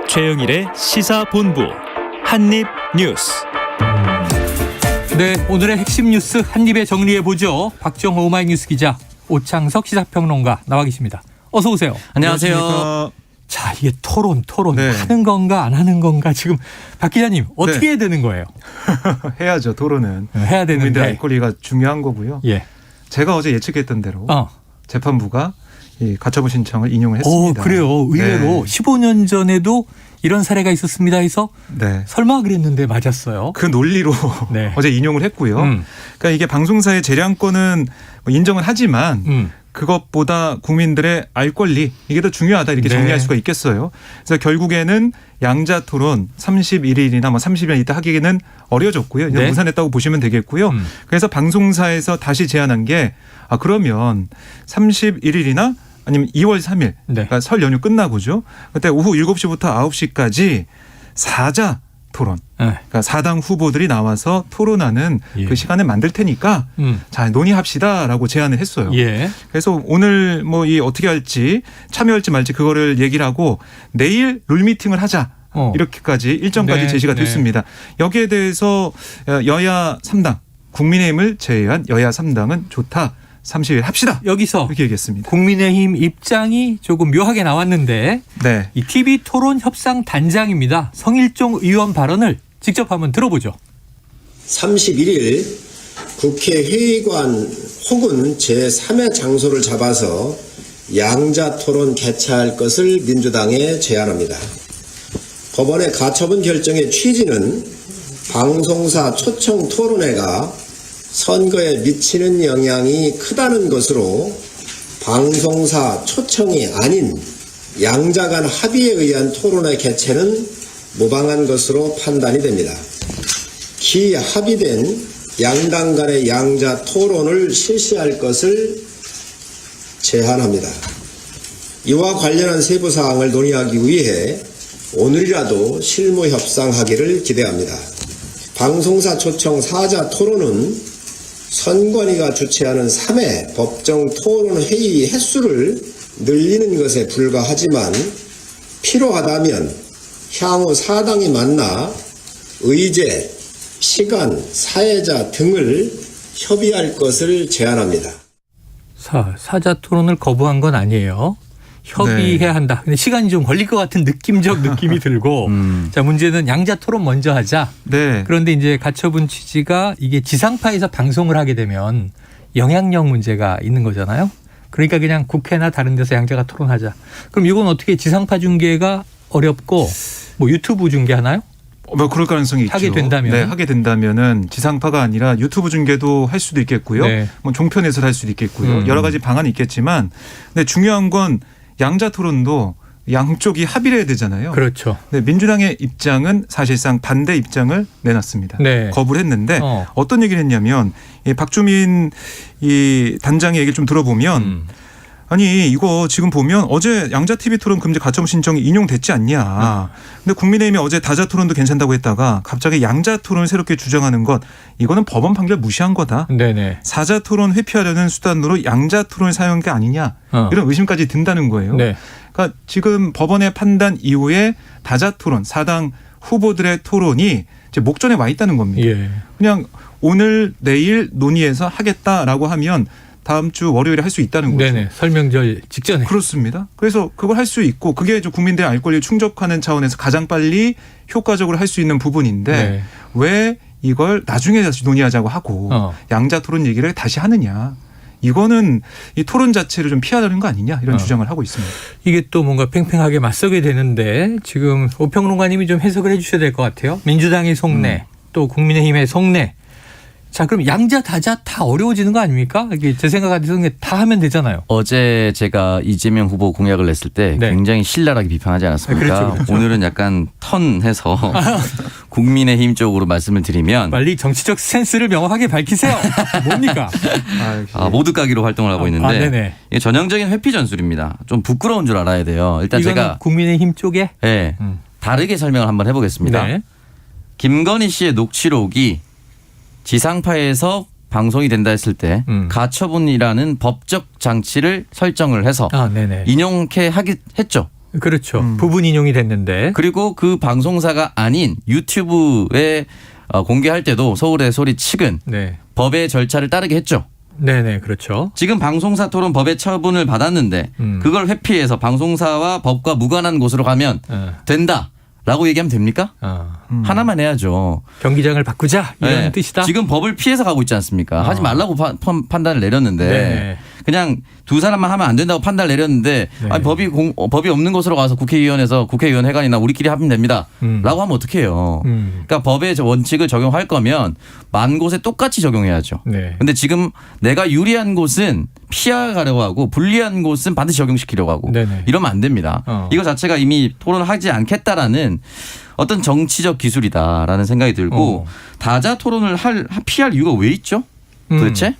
최영일의 시사본부 한입뉴스. 네, 오늘의 핵심 뉴스 한입에 정리해보죠. 박정호 오마이뉴스 기자, 오창석 시사평론가 나와 계십니다. 어서 오세요. 안녕하세요. 자, 이게 토론 네. 하는 건가 안 하는 건가 지금 박 기자님 어떻게 해야 되는 거예요? 해야죠. 토론은. 해야 되는데. 국민들 알 권리가 중요한 거고요. 예. 제가 어제 예측했던 대로 재판부가 이 가처분 신청을 인용을 했습니다. 그래요. 의외로 네. 15년 전에도 이런 사례가 있었습니다 해서 네. 설마 그랬는데 맞았어요. 그 논리로 네. 어제 인용을 했고요. 그러니까 이게 방송사의 재량권은 인정은 하지만 그것보다 국민들의 알 권리 이게 더 중요하다 이렇게 네. 정리할 수가 있겠어요. 그래서 결국에는 양자 토론 31일이나 30일 있다 하기에는 어려졌고요. 네. 무산했다고 보시면 되겠고요. 그래서 방송사에서 다시 제안한 게 그러면 31일이나 아니면 2월 3일 네. 그러니까 설 연휴 끝나고죠. 그때 오후 7시부터 9시까지 사자 토론. 그러니까 4당 후보들이 나와서 토론하는 그 시간을 만들 테니까 자 논의합시다라고 제안을 했어요. 예. 그래서 오늘 뭐 이 어떻게 할지 참여할지 말지 그거를 얘기를 하고 내일 룰 미팅을 하자. 이렇게까지 일정까지 네, 제시가 네. 됐습니다. 여기에 대해서 여야 3당 국민의힘을 제외한 여야 3당은 좋다. 30일 합시다. 여기서 이렇게 얘기했습니다. 국민의힘 입장이 조금 묘하게 나왔는데 네. 이 TV 토론 협상 단장입니다. 성일종 의원 발언을 직접 한번 들어보죠. 31일 국회 회의관 혹은 제3의 장소를 잡아서 양자 토론 개최할 것을 민주당에 제안합니다. 법원의 가처분 결정의 취지는 방송사 초청 토론회가 선거에 미치는 영향이 크다는 것으로 방송사 초청이 아닌 양자 간 합의에 의한 토론회 개최는 무방한 것으로 판단이 됩니다. 기합의된 양당 간의 양자 토론을 실시할 것을 제안합니다. 이와 관련한 세부 사항을 논의하기 위해 오늘이라도 실무 협상하기를 기대합니다. 방송사 초청 사자 토론은 선관위가 주최하는 3회 법정 토론 회의 횟수를 늘리는 것에 불과하지만 필요하다면 향후 4당이 만나 의제, 시간, 사회자 등을 협의할 것을 제안합니다. 사자 토론을 거부한 건 아니에요. 협의해야 한다. 근데 시간이 좀 걸릴 것 같은 느낌적 느낌이 들고 자 문제는 양자 토론 먼저 하자. 네. 그런데 이제 가처분 취지가 이게 지상파에서 방송을 하게 되면 영향력 문제가 있는 거잖아요. 그러니까 그냥 국회나 다른 데서 양자가 토론하자. 그럼 이건 어떻게 지상파 중계가 어렵고 뭐 유튜브 중계하나요? 뭐 그럴 가능성이 있죠. 하게 된다면? 네, 하게 된다면은 지상파가 아니라 유튜브 중계도 할 수도 있겠고요. 네. 뭐 종편에서 할 수도 있겠고요. 여러 가지 방안이 있겠지만, 근데 중요한 건 양자 토론도 양쪽이 합의를 해야 되잖아요. 그렇죠. 네, 민주당의 입장은 사실상 반대 입장을 내놨습니다. 네. 거부를 했는데 어떤 얘기를 했냐면 이 박주민 이 단장의 얘기를 좀 들어보면 아니 이거 지금 보면 어제 양자 TV 토론 금지 가처분 신청이 인용됐지 않냐. 근데 국민의힘이 어제 다자 토론도 괜찮다고 했다가 갑자기 양자 토론을 새롭게 주장하는 것 이거는 법원 판결 무시한 거다. 네네. 사자 토론 회피하려는 수단으로 양자 토론을 사용한 게 아니냐. 이런 의심까지 든다는 거예요. 네. 그러니까 지금 법원의 판단 이후에 다자 토론 4당 후보들의 토론이 이제 목전에 와 있다는 겁니다. 예. 그냥 오늘 내일 논의해서 하겠다라고 하면 다음 주 월요일에 할 수 있다는 거죠. 네네. 설명절 직전에. 그렇습니다. 그래서 그걸 할 수 있고 그게 좀 국민들의 알 권리를 충족하는 차원에서 가장 빨리 효과적으로 할 수 있는 부분인데 네. 왜 이걸 나중에 다시 논의하자고 하고 양자 토론 얘기를 다시 하느냐. 이거는 이 토론 자체를 좀 피하려는 거 아니냐 이런 주장을 하고 있습니다. 이게 또 뭔가 팽팽하게 맞서게 되는데 지금 오평론가님이 좀 해석을 해 주셔야 될 것 같아요. 민주당의 속내 또 국민의힘의 속내. 자 그럼 양자 다자 다 어려워지는 거 아닙니까? 이게 제 생각 같아서 다 하면 되잖아요. 어제 제가 이재명 후보 공약을 냈을 때 네. 굉장히 신랄하게 비판하지 않았습니까? 그렇죠. 오늘은 약간 턴해서 국민의힘 쪽으로 말씀을 드리면 빨리 정치적 스탠스를 명확하게 밝히세요. 뭡니까? 모두 까기로 활동을 하고 있는데 네네. 이게 전형적인 회피 전술입니다. 좀 부끄러운 줄 알아야 돼요. 일단 이거는 제가 국민의힘 쪽에 네, 다르게 설명을 한번 해보겠습니다. 네. 김건희 씨의 녹취록이 지상파에서 방송이 된다 했을 때 가처분이라는 법적 장치를 설정을 해서 네네. 인용케 했죠. 그렇죠. 부분 인용이 됐는데. 그리고 그 방송사가 아닌 유튜브에 공개할 때도 서울의 소리 측은 네. 법의 절차를 따르게 했죠. 네네 그렇죠. 지금 방송사 토론 법의 처분을 받았는데 그걸 회피해서 방송사와 법과 무관한 곳으로 가면 된다라고 얘기하면 됩니까? 하나만 해야죠. 경기장을 바꾸자 이런 네. 뜻이다. 지금 법을 피해서 가고 있지 않습니까? 하지 말라고 판단을 내렸는데 네. 그냥 두 사람만 하면 안 된다고 판단을 내렸는데 네. 아니, 법이 없는 곳으로 가서 국회의원에서 국회의원 회관이나 우리끼리 하면 됩니다. 라고 하면 어떡해요. 그러니까 법의 원칙을 적용할 거면 만 곳에 똑같이 적용해야죠. 네. 근데 지금 내가 유리한 곳은 피해가려고 하고 불리한 곳은 반드시 적용시키려고 하고 네네. 이러면 안 됩니다. 이거 자체가 이미 토론을 하지 않겠다라는 어떤 정치적 기술이다라는 생각이 들고 다자 토론을 피할 이유가 왜 있죠? 도대체?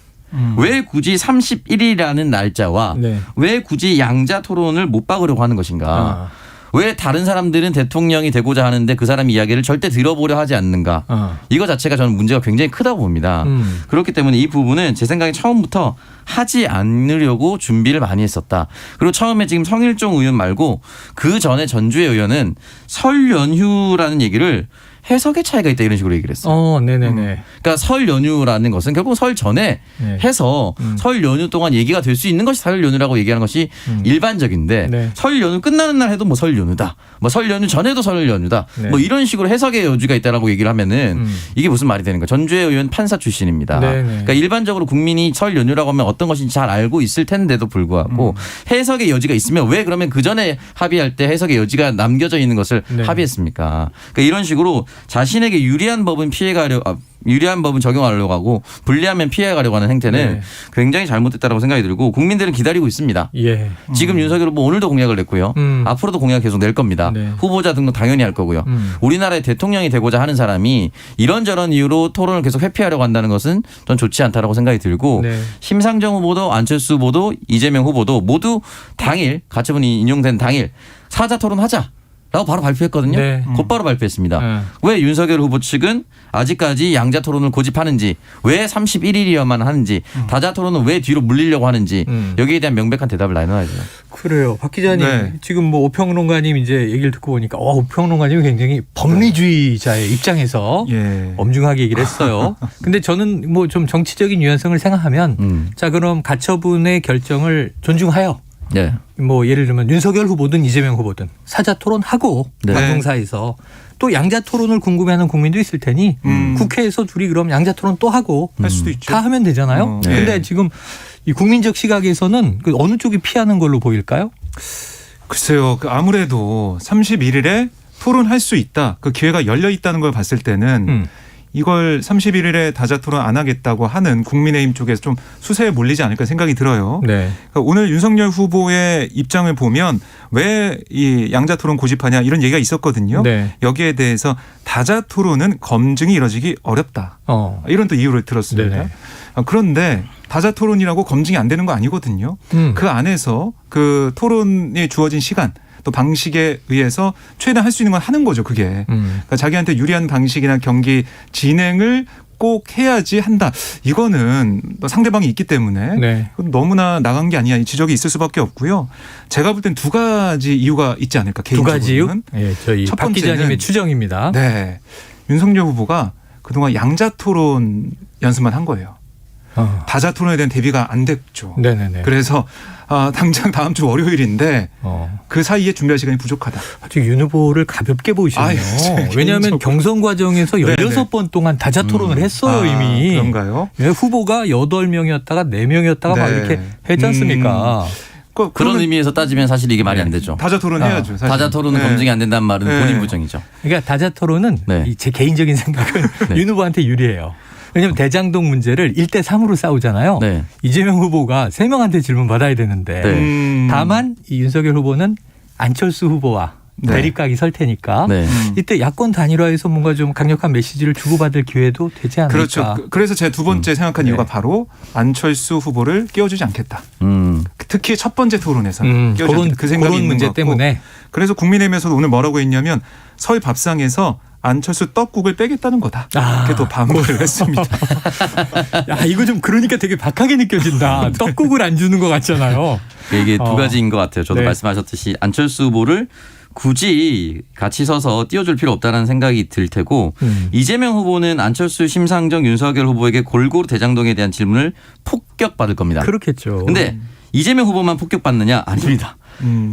왜 굳이 31일이라는 날짜와 네. 왜 굳이 양자 토론을 못 박으려고 하는 것인가? 왜 다른 사람들은 대통령이 되고자 하는데 그 사람 이야기를 절대 들어보려 하지 않는가? 이거 자체가 저는 문제가 굉장히 크다고 봅니다. 그렇기 때문에 이 부분은 제 생각에 처음부터 하지 않으려고 준비를 많이 했었다. 그리고 처음에 지금 성일종 의원 말고 그 전에 전주의 의원은 설 연휴라는 얘기를 해석의 차이가 있다 이런 식으로 얘기를 했어요. 네네네. 그러니까 설 연휴라는 것은 결국 설 전에 네. 해서 설 연휴 동안 얘기가 될 수 있는 것이 설 연휴라고 얘기하는 것이 일반적인데 네. 설 연휴 끝나는 날 해도 뭐 설 연휴다. 뭐 설 연휴 전에도 설 연휴다. 네. 뭐 이런 식으로 해석의 여지가 있다라고 얘기를 하면은 이게 무슨 말이 되는 거예요. 전주의 의원 판사 출신입니다. 네네. 그러니까 일반적으로 국민이 설 연휴라고 하면 어떤 것인지 잘 알고 있을 텐데도 불구하고 해석의 여지가 있으면 왜 그러면 그 전에 합의할 때 해석의 여지가 남겨져 있는 것을 네. 합의했습니까? 그러니까 이런 식으로 자신에게 유리한 법은 유리한 법은 적용하려고 하고 불리하면 피해가려고 하는 행태는 네. 굉장히 잘못됐다고 생각이 들고 국민들은 기다리고 있습니다. 예. 지금 윤석열 후보 오늘도 공약을 냈고요. 앞으로도 공약 계속 낼 겁니다. 네. 후보자 등록 당연히 할 거고요. 우리나라의 대통령이 되고자 하는 사람이 이런저런 이유로 토론을 계속 회피하려고 한다는 것은 전 좋지 않다라고 생각이 들고 네. 심상정 후보도 안철수 후보도 이재명 후보도 모두 당일 가처분이 인용된 당일 사자 토론하자. 라고 바로 발표했거든요. 네. 곧바로 발표했습니다. 왜 윤석열 후보 측은 아직까지 양자 토론을 고집하는지 왜 31일이어만 하는지 다자 토론은 왜 뒤로 물리려고 하는지 여기에 대한 명백한 대답을 나눠야죠. 그래요. 박 기자님 네. 지금 뭐 오평론가님 이제 얘기를 듣고 보니까 오평론가님이 굉장히 법리주의자의 입장에서 예. 엄중하게 얘기를 했어요. 근데 저는 뭐 좀 정치적인 유연성을 생각하면 자 그럼 가처분의 결정을 존중하여 네. 뭐 예를 들면 윤석열 후보든 이재명 후보든 사자 토론하고 네. 방송사에서 또 양자 토론을 궁금해하는 국민도 있을 테니 국회에서 둘이 그럼 양자 토론 또 하고 할 수도 있죠. 다 하면 되잖아요. 네. 근데 지금 이 국민적 시각에서는 그 어느 쪽이 피하는 걸로 보일까요? 글쎄요. 그 아무래도 31일에 토론할 수 있다. 그 기회가 열려 있다는 걸 봤을 때는 이걸 31일에 다자 토론 안 하겠다고 하는 국민의힘 쪽에서 좀 수세에 몰리지 않을까 생각이 들어요. 네. 그러니까 오늘 윤석열 후보의 입장을 보면 왜 이 양자 토론 고집하냐 이런 얘기가 있었거든요. 네. 여기에 대해서 다자 토론은 검증이 이루어지기 어렵다. 이런 또 이유를 들었습니다. 네네. 그런데 다자 토론이라고 검증이 안 되는 거 아니거든요. 그 안에서 그 토론에 주어진 시간 또 방식에 의해서 최대한 할 수 있는 건 하는 거죠. 그게. 그러니까 자기한테 유리한 방식이나 경기 진행을 꼭 해야지 한다. 이거는 상대방이 있기 때문에 네. 너무나 나간 게 아니냐 이 지적이 있을 수밖에 없고요. 제가 볼 땐 두 가지 이유가 있지 않을까 두 가지 이유? 개인적으로는. 예, 저희 첫 박 번째는 기자님의 추정입니다. 네. 윤석열 후보가 그동안 양자 토론 연습만 한 거예요. 다자 토론에 대한 대비가 안 됐죠. 네네네. 그래서 당장 다음 주 월요일인데 그 사이에 준비할 시간이 부족하다. 아주 윤 후보를 가볍게 보이시네요. 왜냐하면 경선 과정에서 16번 동안 다자 토론을 했어요 이미. 그런가요? 예, 후보가 8명이었다가 4명이었다가 막 네. 이렇게 했지 않습니까? 그런 의미에서 따지면 사실 이게 말이 안 되죠. 다자 토론 해야죠. 사실. 다자 토론은 네. 검증이 안 된다는 말은 네. 본인 부정이죠. 그러니까 다자 토론은 네. 제 개인적인 생각은 윤 후보한테 유리해요. 왜냐하면 대장동 문제를 1대3으로 싸우잖아요. 네. 이재명 후보가 3명한테 질문 받아야 되는데 네. 다만 이 윤석열 후보는 안철수 후보와 네. 대립각이 설 테니까 네. 이때 야권 단일화해서 뭔가 좀 강력한 메시지를 주고받을 기회도 되지 않을까. 그렇죠. 그래서 제가 두 번째 생각한 이유가 바로 안철수 후보를 끼워주지 않겠다. 특히 첫 번째 토론에서 끼워주지 않겠다. 그 생각이 그런 있는 문제 것 같고. 때문에. 그래서 국민의힘에서도 오늘 뭐라고 했냐면 설 밥상에서 안철수 떡국을 빼겠다는 거다. 아. 이렇게 또 반박을 했습니다. 야, 이거 좀 그러니까 되게 박하게 느껴진다. 떡국을 안 주는 것 같잖아요. 이게 두 가지인 것 같아요. 저도 네. 말씀하셨듯이 안철수 후보를 굳이 같이 서서 띄워줄 필요 없다는 생각이 들 테고 이재명 후보는 안철수, 심상정, 윤석열 후보에게 골고루 대장동에 대한 질문을 폭격받을 겁니다. 그렇겠죠. 근데 이재명 후보만 폭격받느냐? 아닙니다.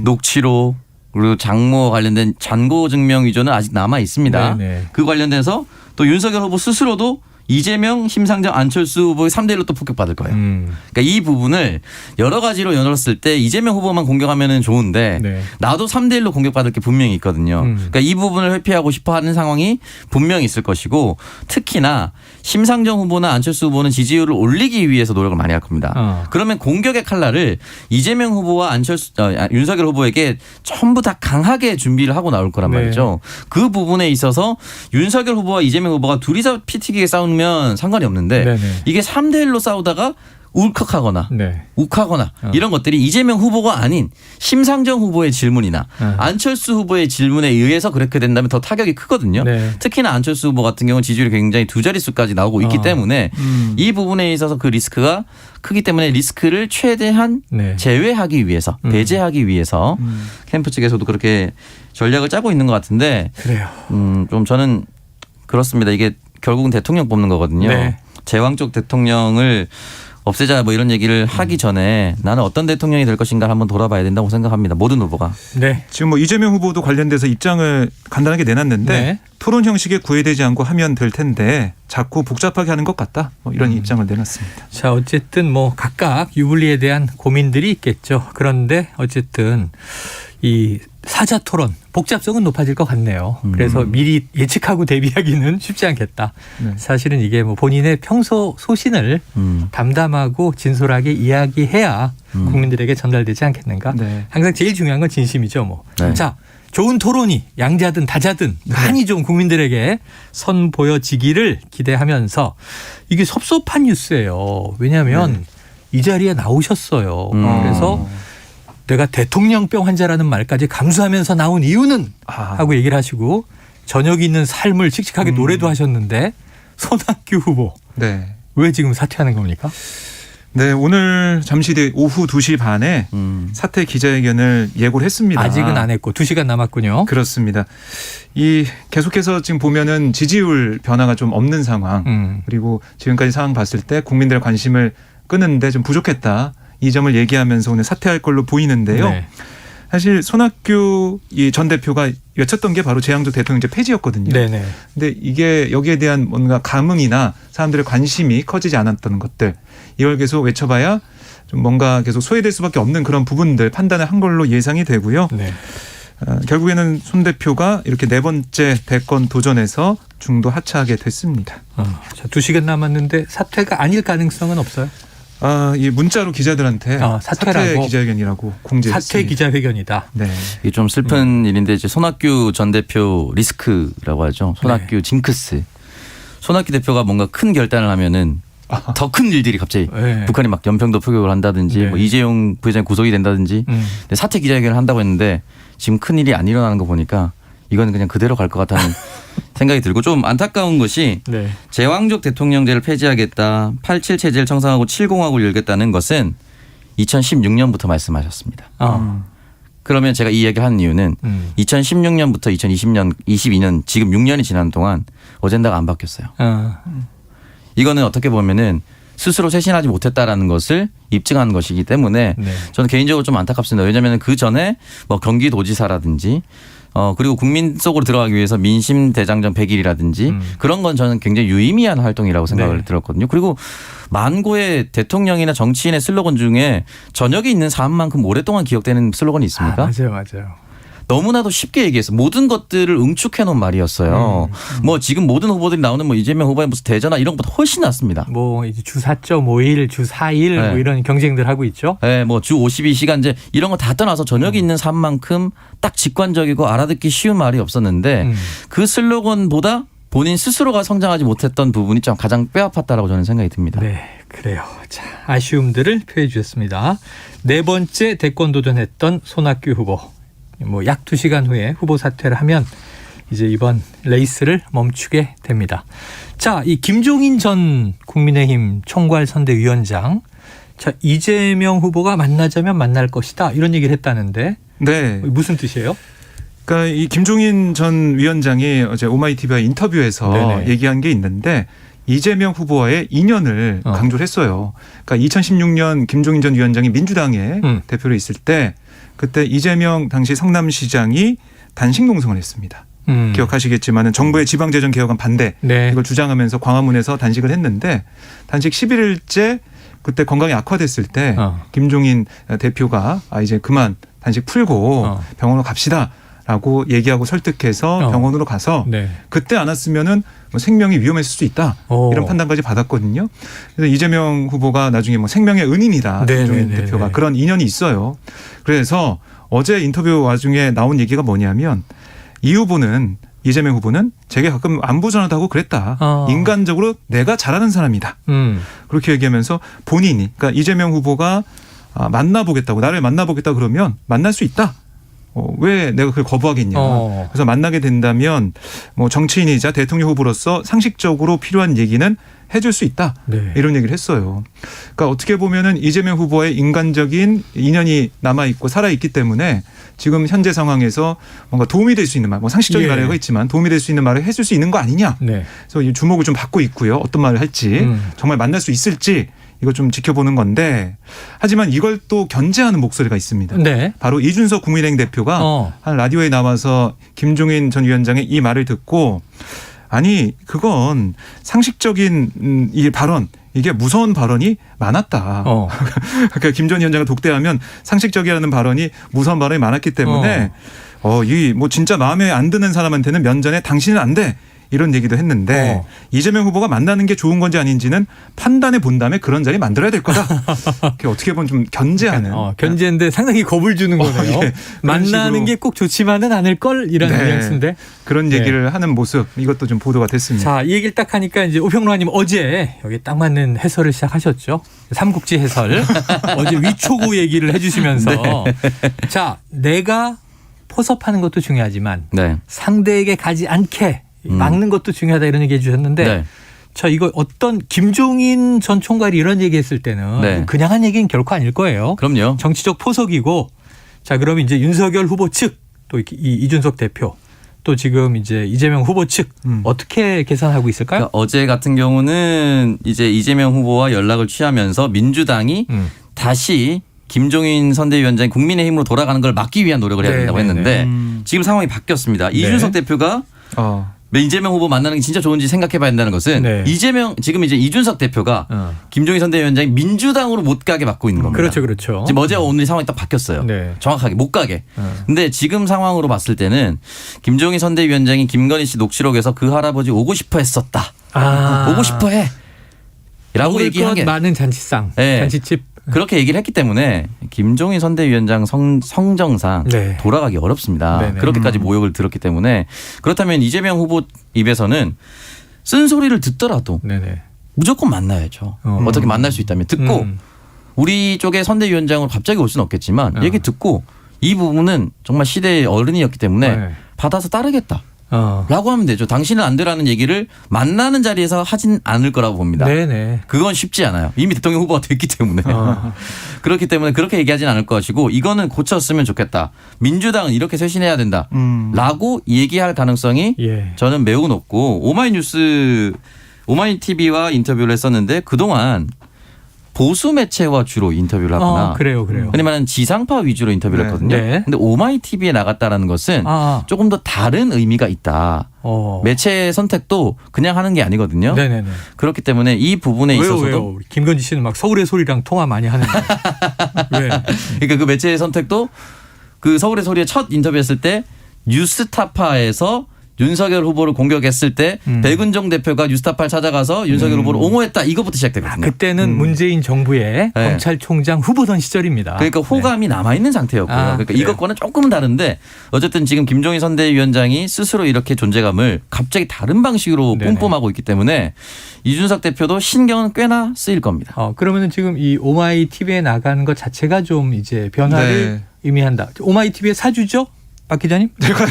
녹취록 그리고 장모 관련된 잔고 증명 위조는 아직 남아 있습니다. 네네. 그 관련돼서 또 윤석열 후보 스스로도 이재명, 심상정, 안철수 후보의 3대1로 또 폭격받을 거예요. 그러니까 이 부분을 여러 가지로 열었을 때 이재명 후보만 공격하면 좋은데 네. 나도 3대1로 공격받을 게 분명히 있거든요. 그러니까 이 부분을 회피하고 싶어하는 상황이 분명히 있을 것이고 특히나 심상정 후보나 안철수 후보는 지지율을 올리기 위해서 노력을 많이 할 겁니다. 그러면 공격의 칼날을 이재명 후보와 윤석열 후보에게 전부 다 강하게 준비를 하고 나올 거란 네. 말이죠. 그 부분에 있어서 윤석열 후보와 이재명 후보가 둘이서 피 튀기게 싸우면 상관이 없는데 네네. 이게 3대1로 싸우다가 울컥하거나 네. 욱하거나 이런 것들이 이재명 후보가 아닌 심상정 후보의 질문이나 안철수 후보의 질문에 의해서 그렇게 된다면 더 타격이 크거든요. 네. 특히나 안철수 후보 같은 경우는 지지율이 굉장히 두 자릿수까지 나오고 있기 때문에 이 부분에 있어서 그 리스크가 크기 때문에 리스크를 최대한 네. 제외하기 위해서 배제하기 위해서 캠프 측에서도 그렇게 전략을 짜고 있는 것 같은데 그래요. 좀 저는 그렇습니다. 이게 결국은 대통령 뽑는 거거든요. 네. 제왕적 대통령을 없애자 뭐 이런 얘기를 하기 전에 나는 어떤 대통령이 될 것인가 한번 돌아봐야 된다고 생각합니다. 모든 후보가. 네. 지금 뭐 이재명 후보도 관련돼서 입장을 간단하게 내놨는데 네. 토론 형식에 구애되지 않고 하면 될 텐데 자꾸 복잡하게 하는 것 같다. 뭐 이런 입장을 내놨습니다. 자, 어쨌든 뭐 각각 유불리에 대한 고민들이 있겠죠. 그런데 어쨌든 이 사자 토론 복잡성은 높아질 것 같네요. 그래서 미리 예측하고 대비하기는 쉽지 않겠다. 네. 사실은 이게 뭐 본인의 평소 소신을 담담하고 진솔하게 이야기해야 국민들에게 전달되지 않겠는가. 네. 항상 제일 중요한 건 진심이죠. 뭐. 네. 자, 좋은 토론이 양자든 다자든 많이 좀 국민들에게 선보여지기를 기대하면서 이게 섭섭한 뉴스예요. 왜냐하면 이 자리에 나오셨어요. 그래서 내가 대통령병 환자라는 말까지 감수하면서 나온 이유는 하고 얘기를 하시고 저녁 있는 삶을 씩씩하게 노래도 하셨는데 손학규 후보 네. 왜 지금 사퇴하는 겁니까? 네, 오늘 잠시 뒤 오후 2시 반에 사퇴 기자회견을 예고를 했습니다. 아직은 안 했고 2시간 남았군요. 그렇습니다. 이 계속해서 지금 보면은 지지율 변화가 좀 없는 상황 그리고 지금까지 상황 봤을 때 국민들의 관심을 끄는데 좀 부족했다. 이 점을 얘기하면서 오늘 사퇴할 걸로 보이는데요. 네. 사실 손학규 이 전 대표가 외쳤던 게 바로 제왕적 대통령제 폐지였거든요. 네네. 근데 이게 여기에 대한 뭔가 감흥이나 사람들의 관심이 커지지 않았던 것들 이걸 계속 외쳐봐야 좀 뭔가 계속 소외될 수밖에 없는 그런 부분들 판단을 한 걸로 예상이 되고요. 네. 결국에는 손 대표가 이렇게 네 번째 대권 도전에서 중도 하차하게 됐습니다. 자, 2시간 남았는데 사퇴가 아닐 가능성은 없어요? 이 문자로 기자들한테 사퇴 사퇴라고? 기자회견이라고 공지했습니다. 사퇴 기자회견이다. 네. 이게 좀 슬픈 일인데 이제 손학규 전 대표 리스크라고 하죠. 손학규 징크스. 손학규 대표가 뭔가 큰 결단을 하면은 더 큰 일들이 갑자기 네. 북한이 막 연평도 포격을 한다든지 네. 뭐 이재용 부회장이 구속이 된다든지 근데 사퇴 기자회견을 한다고 했는데 지금 큰 일이 안 일어나는 거 보니까 이건 그냥 그대로 갈 것 같다는 생각이 들고 좀 안타까운 것이 네. 제왕적 대통령제를 폐지하겠다. 87 체제를 청산하고 70하고 열겠다는 것은 2016년부터 말씀하셨습니다. 그러면 제가 이 이야기를 하는 이유는 2016년부터 22년 지금 6년이 지난 동안 어젠다가 안 바뀌었어요. 이거는 어떻게 보면은 스스로 쇄신하지 못했다라는 것을 입증하는 것이기 때문에 네. 저는 개인적으로 좀 안타깝습니다. 왜냐하면 그 전에 뭐 경기도지사라든지 그리고 국민 속으로 들어가기 위해서 민심 대장정 100일이라든지 그런 건 저는 굉장히 유의미한 활동이라고 생각을 네. 들었거든요. 그리고 만고의 대통령이나 정치인의 슬로건 중에 저녁에 있는 삶만큼 오랫동안 기억되는 슬로건이 있습니까? 맞아요. 너무나도 쉽게 얘기해서 모든 것들을 응축해 놓은 말이었어요. 뭐 지금 모든 후보들이 나오는 뭐 이재명 후보의 무슨 대전화 이런 것보다 훨씬 낫습니다. 뭐 이제 주 4.5일, 주 4일 네. 뭐 이런 경쟁들 하고 있죠. 네, 뭐 주 52시간제 이런 거 다 떠나서 저녁에 있는 삶만큼 딱 직관적이고 알아듣기 쉬운 말이 없었는데 그 슬로건보다 본인 스스로가 성장하지 못했던 부분이 좀 가장 뼈아팠다라고 저는 생각이 듭니다. 네, 그래요. 자, 아쉬움들을 표해 주셨습니다. 네 번째 대권 도전했던 손학규 후보. 뭐 약 2시간 후에 후보 사퇴를 하면 이제 이번 레이스를 멈추게 됩니다. 자, 이 김종인 전 국민의힘 총괄선대위원장, 자, 이재명 후보가 만나자면 만날 것이다 이런 얘기를 했다는데 네. 무슨 뜻이에요? 그러니까 이 김종인 전 위원장이 어제 오마이TV와 인터뷰에서 네네. 얘기한 게 있는데 이재명 후보와의 인연을 강조를 했어요. 그러니까 2016년 김종인 전 위원장이 민주당의 대표로 있을 때 그때 이재명 당시 성남시장이 단식 농성을 했습니다. 기억하시겠지만은 정부의 지방재정 개혁안 반대 네. 이걸 주장하면서 광화문에서 단식을 했는데 단식 11일째 그때 건강이 악화됐을 때 김종인 대표가 이제 그만 단식 풀고 병원으로 갑시다라고 얘기하고 설득해서 병원으로 가서 네. 그때 안 왔으면은 뭐 생명이 위험했을 수 있다 이런 판단까지 받았거든요. 그래서 이재명 후보가 나중에 뭐 생명의 은인이다 김종인 대표가 그런 인연이 있어요. 그래서 어제 인터뷰 와중에 나온 얘기가 뭐냐면 이 후보는 이재명 후보는 제게 가끔 안부 전화도 하고 그랬다. 인간적으로 내가 잘하는 사람이다. 그렇게 얘기하면서 본인이 그러니까 이재명 후보가 만나보겠다고 나를 만나보겠다 그러면 만날 수 있다. 왜 내가 그걸 거부하겠냐. 그래서 만나게 된다면 뭐 정치인이자 대통령 후보로서 상식적으로 필요한 얘기는 해줄 수 있다. 네. 이런 얘기를 했어요. 그러니까 어떻게 보면은 이재명 후보의 인간적인 인연이 남아있고 살아있기 때문에 지금 현재 상황에서 뭔가 도움이 될 수 있는 말, 뭐 상식적인 말이라고 했지만 도움이 될 수 있는 말을 해줄 수 있는 거 아니냐. 네. 그래서 이 주목을 좀 받고 있고요. 어떤 말을 할지 정말 만날 수 있을지 이거 좀 지켜보는 건데 하지만 이걸 또 견제하는 목소리가 있습니다. 네. 바로 이준석 국민의힘 대표가 한 라디오에 나와서 김종인 전 위원장의 이 말을 듣고 아니 그건 상식적인 이 발언 이게 무서운 발언이 많았다. 그러니까 김 전 위원장을 독대하면 상식적이라는 발언이 무서운 발언이 많았기 때문에 이 뭐 진짜 마음에 안 드는 사람한테는 면전에 당신은 안 돼. 이런 얘기도 했는데 이재명 후보가 만나는 게 좋은 건지 아닌지는 판단해 본 다음에 그런 자리 만들어야 될 거다. 어떻게 보면 좀 견제하는. 견제인데 상당히 겁을 주는 거네요. 예, 만나는 게 꼭 좋지만은 않을 걸 이런 뉘앙스인데. 그런 얘기를 하는 모습 이것도 좀 보도가 됐습니다. 자, 이 얘기를 딱 하니까 이제 오평로아님 어제 여기 딱 맞는 해설을 시작하셨죠. 삼국지 해설. 어제 위초구 얘기를 해주시면서 자, 내가 포섭하는 것도 중요하지만 상대에게 가지 않게 막는 것도 중요하다 이런 얘기 해주셨는데 자, 이거 어떤 김종인 전 총괄이 이런 얘기했을 때는 그냥 한 얘기는 결코 아닐 거예요. 그럼요. 정치적 포석이고 자, 그러면 이제 윤석열 후보 측 또 이준석 대표 또 지금 이제 이재명 후보 측 어떻게 계산하고 있을까요? 그러니까 어제 같은 경우는 이제 이재명 후보와 연락을 취하면서 민주당이 다시 김종인 선대위원장이 국민의힘으로 돌아가는 걸 막기 위한 노력을 해야 된다고 했는데 지금 상황이 바뀌었습니다. 이준석 대표가 이재명 후보 만나는 게 진짜 좋은지 생각해봐야 된다는 것은 지금 이제 이준석 대표가 김종인 선대위원장이 민주당으로 못 가게 막고 있는 겁니다. 그렇죠, 그렇죠. 지금 어제와 오늘 상황이 딱 바뀌었어요. 정확하게 못 가게. 근데 지금 상황으로 봤을 때는 김종인 선대위원장이 김건희 씨 녹취록에서 그 할아버지 오고 싶어 했었다. 오고 싶어 해. 라고 얘기한 게 많은 잔치상, 잔치집. 그렇게 얘기를 했기 때문에 김종인 선대위원장 성정상 돌아가기 어렵습니다. 그렇게까지 모욕을 들었기 때문에 그렇다면 이재명 후보 입에서는 쓴소리를 듣더라도 무조건 만나야죠. 어떻게 만날 수 있다면 듣고 우리 쪽의 선대위원장으로 갑자기 올 수는 없겠지만 얘기 듣고 이 부분은 정말 시대의 어른이었기 때문에 받아서 따르겠다. 라고 하면 되죠. 당신은 안 되라는 얘기를 만나는 자리에서 하진 않을 거라고 봅니다. 그건 쉽지 않아요. 이미 대통령 후보가 됐기 때문에. 그렇기 때문에 그렇게 얘기하진 않을 것이고 이거는 고쳤으면 좋겠다. 민주당은 이렇게 쇄신해야 된다. 라고 얘기할 가능성이 저는 매우 높고 오마이TV와 인터뷰를 했었는데 그동안 보수 매체와 주로 인터뷰를 하거나 그래요. 흔히 말하는 지상파 위주로 인터뷰를 했거든요. 근데 오마이TV에 나갔다라는 것은 조금 더 다른 의미가 있다. 매체 선택도 그냥 하는 게 아니거든요. 그렇기 때문에 이 부분에 있어서도 왜요? 김건희 씨는 막 서울의 소리랑 통화 많이 하는데. 왜? 그러니까 그 매체의 선택도 그 서울의 소리에 첫 인터뷰했을 때 뉴스타파에서 윤석열 후보를 공격했을 때 백은종 대표가 뉴스타파를 찾아가서 윤석열 후보를 옹호했다. 이것부터 시작되거든요. 그때는 문재인 정부의 검찰총장 후보던 시절입니다. 그러니까 호감이 남아있는 상태였고요. 그러니까 이것과는 조금 다른데 어쨌든 지금 김종인 선대위원장이 스스로 이렇게 존재감을 갑자기 다른 방식으로 뿜뿜하고 있기 때문에 이준석 대표도 신경은 꽤나 쓰일 겁니다. 그러면 지금 이 오마이TV에 나가는 것 자체가 좀 이제 변화를 의미한다. 오마이TV의 사주죠? 박 기자님? 제가요.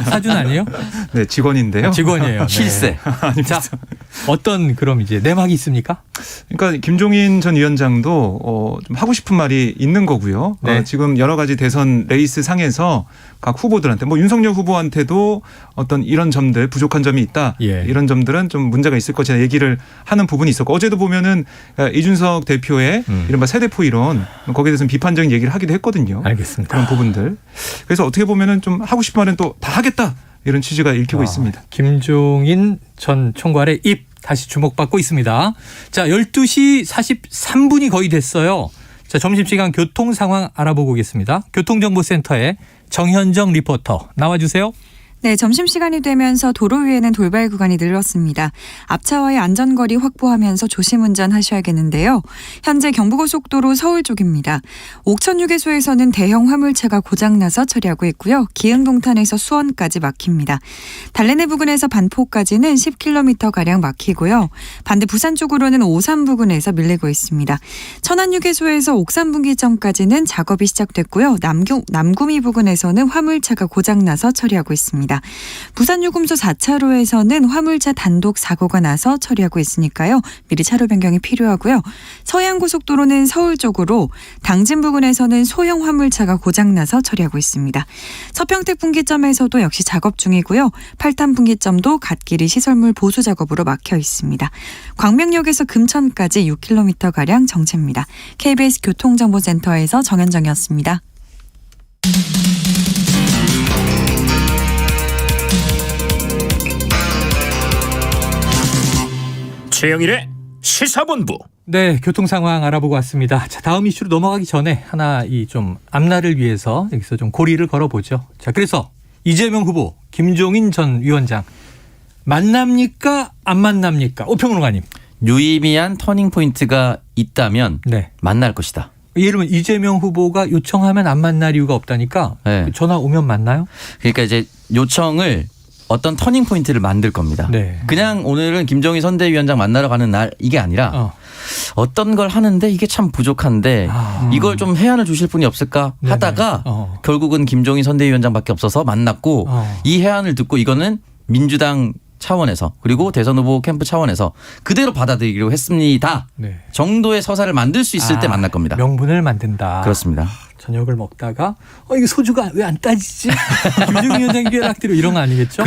사준 아니에요? 네, 직원인데요. 직원이에요. 네. 실세. 자, 어떤 그럼 이제 내막이 있습니까? 그러니까 김종인 전 위원장도 좀 하고 싶은 말이 있는 거고요. 네. 지금 여러 가지 대선 레이스 상에서 각 후보들한테 뭐 윤석열 후보한테도 어떤 이런 점들 부족한 점이 있다. 예. 이런 점들은 좀 문제가 있을 것이다 얘기를 하는 부분이 있었고 어제도 보면은 이준석 대표의 이른바 세대포 이론 거기에 대해서는 비판적인 얘기를 하기도 했거든요. 알겠습니다. 그런 부분들. 그래서 어떻게 보면은 좀 하고 싶은 말은 또 다 하겠다. 이런 취지가 읽히고 있습니다. 김종인 전 총괄의 입 다시 주목받고 있습니다. 자, 12시 43분이 거의 됐어요. 자, 점심시간 교통 상황 알아보고 오겠습니다. 교통정보센터의 정현정 리포터 나와주세요. 네, 점심시간이 되면서 도로 위에는 돌발 구간이 늘었습니다. 앞차와의 안전거리 확보하면서 조심 운전하셔야겠는데요. 현재 경부고속도로 서울 쪽입니다. 옥천휴게소에서는 대형 화물차가 고장나서 처리하고 있고요. 기흥동탄에서 수원까지 막힙니다. 달래내 부근에서 반포까지는 10km가량 막히고요. 반대 부산 쪽으로는 오산 부근에서 밀리고 있습니다. 천안휴게소에서 옥산분기점까지는 작업이 시작됐고요. 남구미 부근에서는 화물차가 고장나서 처리하고 있습니다. 부산 요금소 4차로에서는 화물차 단독 사고가 나서 처리하고 있으니까요. 미리 차로 변경이 필요하고요. 서해안고속도로는 서울 쪽으로 당진 부근에서는 소형 화물차가 고장나서 처리하고 있습니다. 서평택 분기점에서도 역시 작업 중이고요. 팔탄 분기점도 갓길이 시설물 보수 작업으로 막혀 있습니다. 광명역에서 금천까지 6km가량 정체입니다. KBS 교통정보센터에서 정현정이었습니다. 최영일의 시사본부. 네, 교통 상황 알아보고 왔습니다. 자, 다음 이슈로 넘어가기 전에 하나 이 좀 앞날을 위해서 여기서 좀 고리를 걸어보죠. 자, 그래서 이재명 후보, 김종인 전 위원장 만납니까? 안 만납니까? 오평론가님. 유의미한 터닝 포인트가 있다면 네. 만날 것이다. 예를 들면 이재명 후보가 요청하면 안 만날 이유가 없다니까 네. 전화 오면 만나요? 그러니까 이제 요청을 어떤 터닝 포인트를 만들 겁니다. 네. 그냥 오늘은 김종인 선대위원장 만나러 가는 날 이게 아니라 어떤 걸 하는데 이게 참 부족한데 이걸 좀 해안을 주실 분이 없을까 하다가 결국은 김종인 선대위원장밖에 없어서 만났고 이 해안을 듣고 이거는 민주당 차원에서 그리고 대선 후보 캠프 차원에서 그대로 받아들이기로 했습니다. 네. 정도의 서사를 만들 수 있을 때 만날 겁니다. 명분을 만든다. 그렇습니다. 저녁을 먹다가 이게 소주가 왜 안 따지지? 김종인 위원장이 연락드려 이런 거 아니겠죠?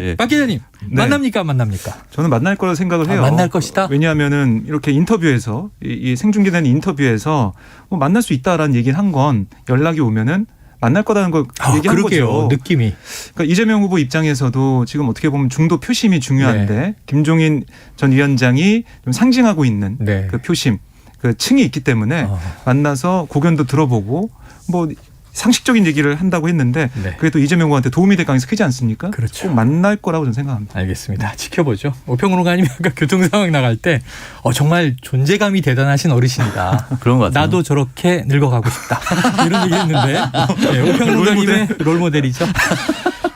예. 박 기자님 만납니까 안 만납니까? 저는 만날 거라고 생각을 해요. 만날 것이다? 왜냐하면은 이렇게 인터뷰에서 이 생중계된 인터뷰에서 뭐 만날 수 있다라는 얘기를 한 건 연락이 오면은 만날 거라는 걸 얘기한 그러게요. 거죠. 느낌이. 그러니까 이재명 후보 입장에서도 지금 어떻게 보면 중도 표심이 중요한데 네. 김종인 전 위원장이 좀 상징하고 있는 네. 그 표심, 그 층이 있기 때문에 만나서 고견도 들어보고 뭐 상식적인 얘기를 한다고 했는데 네. 그게 또 이재명 후보한테 도움이 될 가능성이 크지 않습니까? 그렇죠. 꼭 만날 거라고 저는 생각합니다. 알겠습니다. 지켜보죠. 오평론가님이 아까 교통 상황 나갈 때 정말 존재감이 대단하신 어르신이다. 그런 것 같아요. 나도 저렇게 늙어가고 싶다. 이런 얘기 했는데 네, 오평론가님의 롤모델이죠.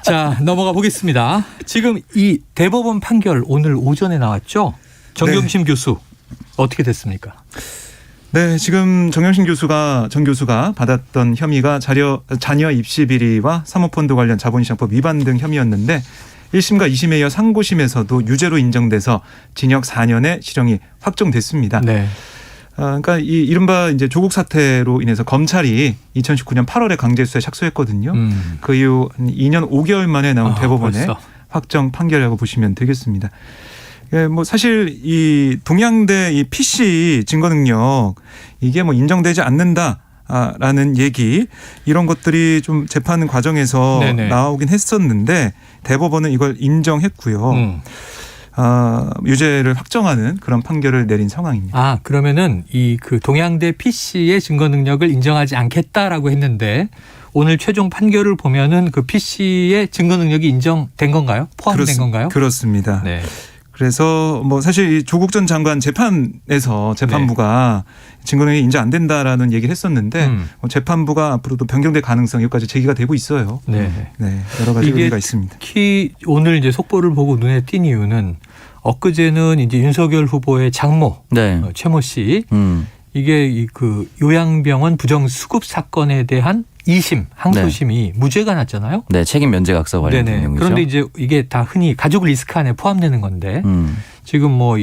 자, 넘어가 보겠습니다. 지금 이 대법원 판결 오늘 오전에 나왔죠. 정경심 교수 어떻게 됐습니까? 네, 지금 정영신 전 교수가 받았던 혐의가 자녀 입시 비리와 사모펀드 관련 자본시장법 위반 등 혐의였는데 1심과 2심에 이어 상고심에서도 유죄로 인정돼서 징역 4년의 실형이 확정됐습니다. 네. 그러니까 이 이른바 이제 조국 사태로 인해서 검찰이 2019년 8월에 강제수사에 착수했거든요. 그 이후 한 2년 5개월 만에 나온 대법원의 벌써. 확정 판결이라고 보시면 되겠습니다. 예, 뭐 사실 이 동양대 이 PC 증거 능력 이게 뭐 인정되지 않는다라는 얘기 이런 것들이 좀 재판 과정에서 네네. 나오긴 했었는데 대법원은 이걸 인정했고요. 유죄를 확정하는 그런 판결을 내린 상황입니다. 그러면은 이 그 동양대 PC의 증거 능력을 인정하지 않겠다라고 했는데 오늘 최종 판결을 보면은 그 PC의 증거 능력이 인정된 건가요? 포함된 건가요? 그렇습니다. 네. 그래서 뭐 사실 이 조국 전 장관 재판에서 재판부가 증거 능력이 인정 안 된다라는 얘기를 했었는데 재판부가 앞으로도 변경될 가능성 여기까지 제기가 되고 있어요. 네. 네, 여러 가지 의미가 있습니다. 특히 오늘 이제 속보를 보고 눈에 띈 이유는 엊그제는 이제 윤석열 후보의 장모 최모 씨 이게 그 요양병원 부정 수급 사건에 대한 2심 항소심이 무죄가 났잖아요. 네, 책임 면제각서 관련된 네네. 내용이죠. 그런데 이제 이게 다 흔히 가족 리스크 안에 포함되는 건데 지금 뭐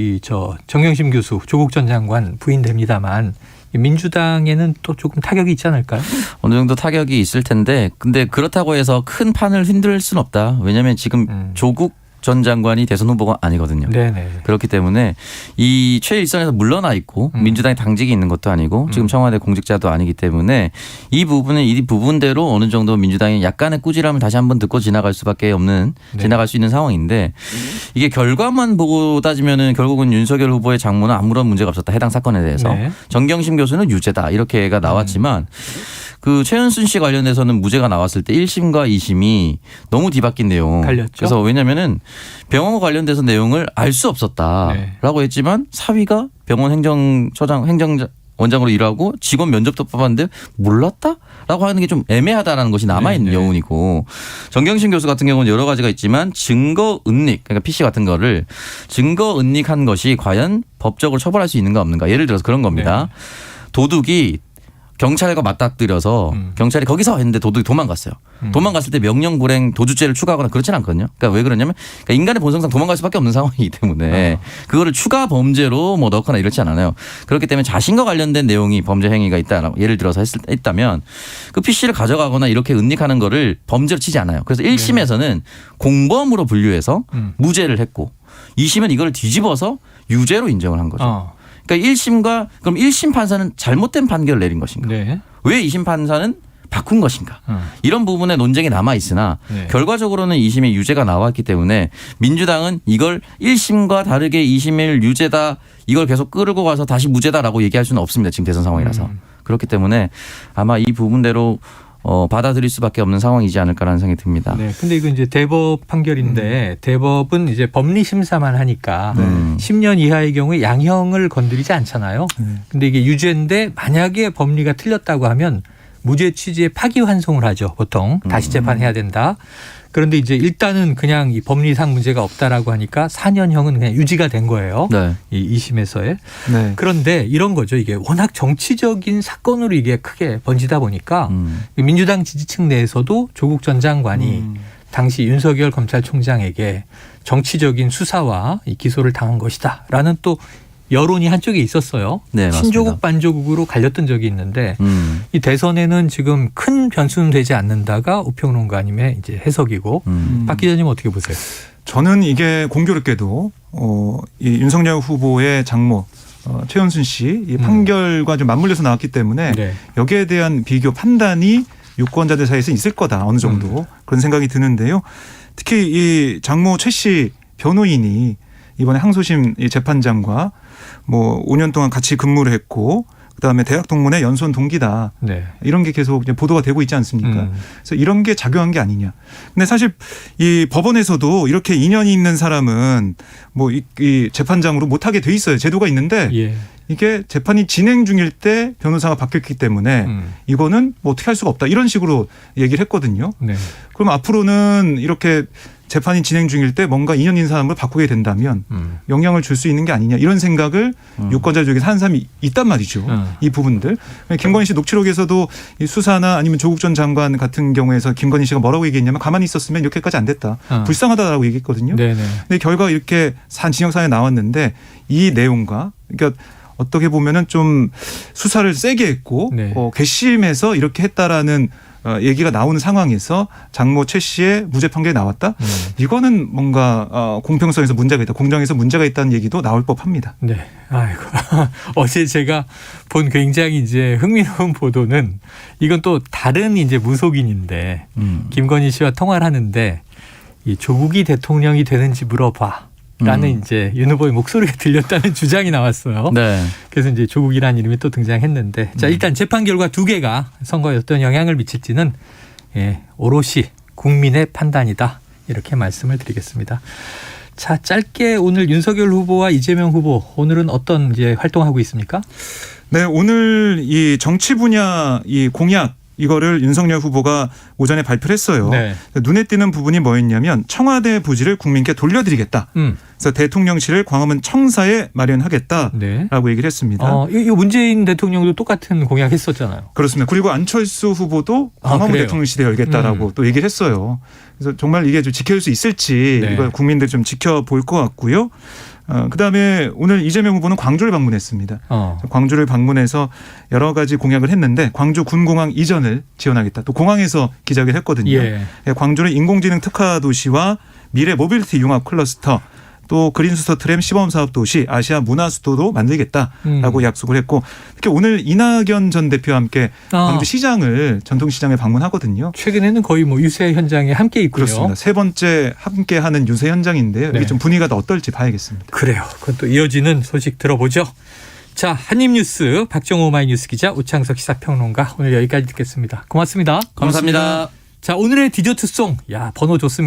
정경심 교수 조국 전 장관 부인됩니다만 민주당에는 또 조금 타격이 있지 않을까요? 어느 정도 타격이 있을 텐데 근데 그렇다고 해서 큰 판을 흔들 수는 없다. 왜냐하면 지금 조국 전 장관이 대선 후보가 아니거든요. 네네. 그렇기 때문에 이 최일선에서 물러나 있고 민주당이 당직이 있는 것도 아니고 지금 청와대 공직자도 아니기 때문에 이 부분은 이 부분대로 어느 정도 민주당이 약간의 꾸지람을 다시 한번 듣고 지나갈 수밖에 없는 지나갈 수 있는 상황인데 이게 결과만 보고 따지면은 결국은 윤석열 후보의 장모는 아무런 문제가 없었다. 해당 사건에 대해서. 네. 정경심 교수는 유죄다. 이렇게가 나왔지만 그 최은순 씨 관련해서는 무죄가 나왔을 때 1심과 2심이 너무 뒤바뀐 내용. 갈렸죠. 그래서 왜냐면은 병원과 관련돼서 내용을 알 수 없었다라고 했지만 사위가 병원 원장으로 일하고 직원 면접도 뽑았는데 몰랐다라고 하는 게 좀 애매하다라는 것이 남아있는 여운이고 정경심 교수 같은 경우는 여러 가지가 있지만 증거 은닉 그러니까 PC 같은 거를 증거 은닉한 것이 과연 법적으로 처벌할 수 있는가 없는가 예를 들어서 그런 겁니다. 도둑이 경찰과 맞닥뜨려서 경찰이 거기서 했는데 도둑이 도망갔어요. 도망갔을 때 명령 불행 도주죄를 추가하거나 그렇진 않거든요. 그러니까 왜 그러냐면 그러니까 인간의 본성상 도망갈 수밖에 없는 상황이기 때문에 그거를 추가 범죄로 뭐 넣거나 이렇지 않아요. 그렇기 때문에 자신과 관련된 내용이 범죄 행위가 있다. 예를 들어서 했다면 그 PC를 가져가거나 이렇게 은닉하는 거를 범죄로 치지 않아요. 그래서 1심에서는 공범으로 분류해서 무죄를 했고 2심은 이걸 뒤집어서 유죄로 인정을 한 거죠. 그러니까 1심과 그럼 1심 판사는 잘못된 판결을 내린 것인가? 네. 왜 2심 판사는 바꾼 것인가? 이런 부분에 논쟁이 남아 있으나 결과적으로는 2심에 유죄가 나왔기 때문에 민주당은 이걸 1심과 다르게 2심을 유죄다 이걸 계속 끌고 가서 다시 무죄다라고 얘기할 수는 없습니다. 지금 대선 상황이라서. 그렇기 때문에 아마 이 부분대로 받아들일 수밖에 없는 상황이지 않을까라는 생각이 듭니다. 네. 근데 이건 이제 대법 판결인데 대법은 이제 법리 심사만 하니까 10년 이하의 경우에 양형을 건드리지 않잖아요. 근데 이게 유죄인데 만약에 법리가 틀렸다고 하면 무죄 취지의 파기환송을 하죠. 보통 다시 재판해야 된다. 그런데 이제 일단은 그냥 이 법리상 문제가 없다라고 하니까 4년형은 그냥 유지가 된 거예요. 네. 이 2심에서의. 네. 그런데 이런 거죠. 이게 워낙 정치적인 사건으로 이게 크게 번지다 보니까 민주당 지지층 내에서도 조국 전 장관이 당시 윤석열 검찰총장에게 정치적인 수사와 이 기소를 당한 것이다라는 또 여론이 한쪽에 있었어요. 네, 맞습니다. 친조국 반조국으로 갈렸던 적이 있는데 이 대선에는 지금 큰 변수는 되지 않는다가 우평론가님의 이제 해석이고 박 기자님 어떻게 보세요? 저는 이게 공교롭게도 이 윤석열 후보의 장모 최은순 씨 이 판결과 좀 맞물려서 나왔기 때문에 네. 여기에 대한 비교 판단이 유권자들 사이에서 있을 거다 어느 정도 그런 생각이 드는데요. 특히 이 장모 최 씨 변호인이 이번에 항소심 재판장과 뭐 5년 동안 같이 근무를 했고 그다음에 대학 동문회 연수원 동기다. 네. 이런 게 계속 이제 보도가 되고 있지 않습니까? 그래서 이런 게 작용한 게 아니냐. 근데 사실 이 법원에서도 이렇게 인연이 있는 사람은 뭐 이 재판장으로 못하게 돼 있어요. 제도가 있는데 예. 이게 재판이 진행 중일 때 변호사가 바뀌었기 때문에 이거는 뭐 어떻게 할 수가 없다. 이런 식으로 얘기를 했거든요. 네. 그럼 앞으로는 이렇게 재판이 진행 중일 때 뭔가 인연 있는 사람을 바꾸게 된다면 영향을 줄 수 있는 게 아니냐 이런 생각을 유권자 쪽에서 하는 사람이 있단 말이죠. 이 부분들. 김건희 씨 녹취록에서도 이 수사나 아니면 조국 전 장관 같은 경우에서 김건희 씨가 뭐라고 얘기했냐면 가만히 있었으면 이렇게까지 안 됐다. 불쌍하다라고 얘기했거든요. 네네. 근데 결과 이렇게 진영사에 나왔는데 이 내용과 그러니까 어떻게 보면은 좀 수사를 세게 했고 네. 괘씸해서 이렇게 했다라는 얘기가 나오는 상황에서 장모 최 씨의 무죄 판결이 나왔다. 이거는 뭔가 공평성에서 문제가 있다. 공정에서 문제가 있다는 얘기도 나올 법합니다. 네. 아이고. 어제 제가 본 굉장히 이제 흥미로운 보도는 이건 또 다른 이제 무속인인데 김건희 씨와 통화를 하는데 이 조국이 대통령이 되는지 물어봐. 라는 이제 윤 후보의 목소리가 들렸다는 주장이 나왔어요. 네. 그래서 이제 조국이라는 이름이 또 등장했는데 자 일단 재판 결과 두 개가 선거에 어떤 영향을 미칠지는 오롯이 국민의 판단이다 이렇게 말씀을 드리겠습니다. 자 짧게 오늘 윤석열 후보와 이재명 후보 오늘은 어떤 이제 활동하고 있습니까? 네, 오늘 이 정치 분야 이 공약 이거를 윤석열 후보가 오전에 발표를 했어요. 네. 눈에 띄는 부분이 뭐였냐면 청와대 부지를 국민께 돌려드리겠다. 그래서 대통령실을 광화문 청사에 마련하겠다라고 네. 얘기를 했습니다. 이 문재인 대통령도 똑같은 공약했었잖아요. 그렇습니다. 그리고 안철수 후보도 광화문 그래요? 대통령실에 열겠다라고 또 얘기를 했어요. 그래서 정말 이게 좀 지킬 수 있을지 네. 이걸 국민들 좀 지켜볼 것 같고요. 그다음에 오늘 이재명 후보는 광주를 방문했습니다. 광주를 방문해서 여러 가지 공약을 했는데 광주 군공항 이전을 지원하겠다. 또 공항에서 기자회견을 했거든요. 예. 광주는 인공지능 특화 도시와 미래 모빌리티 융합 클러스터 또 그린수소 트램 시범사업 도시 아시아 문화수도도 만들겠다라고 약속을 했고 특히 오늘 이낙연 전 대표와 함께 광주시장을 전통시장에 방문하거든요. 최근에는 거의 뭐 유세 현장에 함께 있고요. 그렇습니다. 세 번째 함께하는 유세 현장인데요. 네. 이게 좀 분위기가 더 어떨지 봐야겠습니다. 그래요. 그건 또 이어지는 소식 들어보죠. 자, 한입뉴스 박정호 오마이뉴스 기자 우창석 시사평론가 오늘 여기까지 듣겠습니다. 고맙습니다. 감사합니다. 자, 오늘의 디저트송. 야, 번호 좋습니다.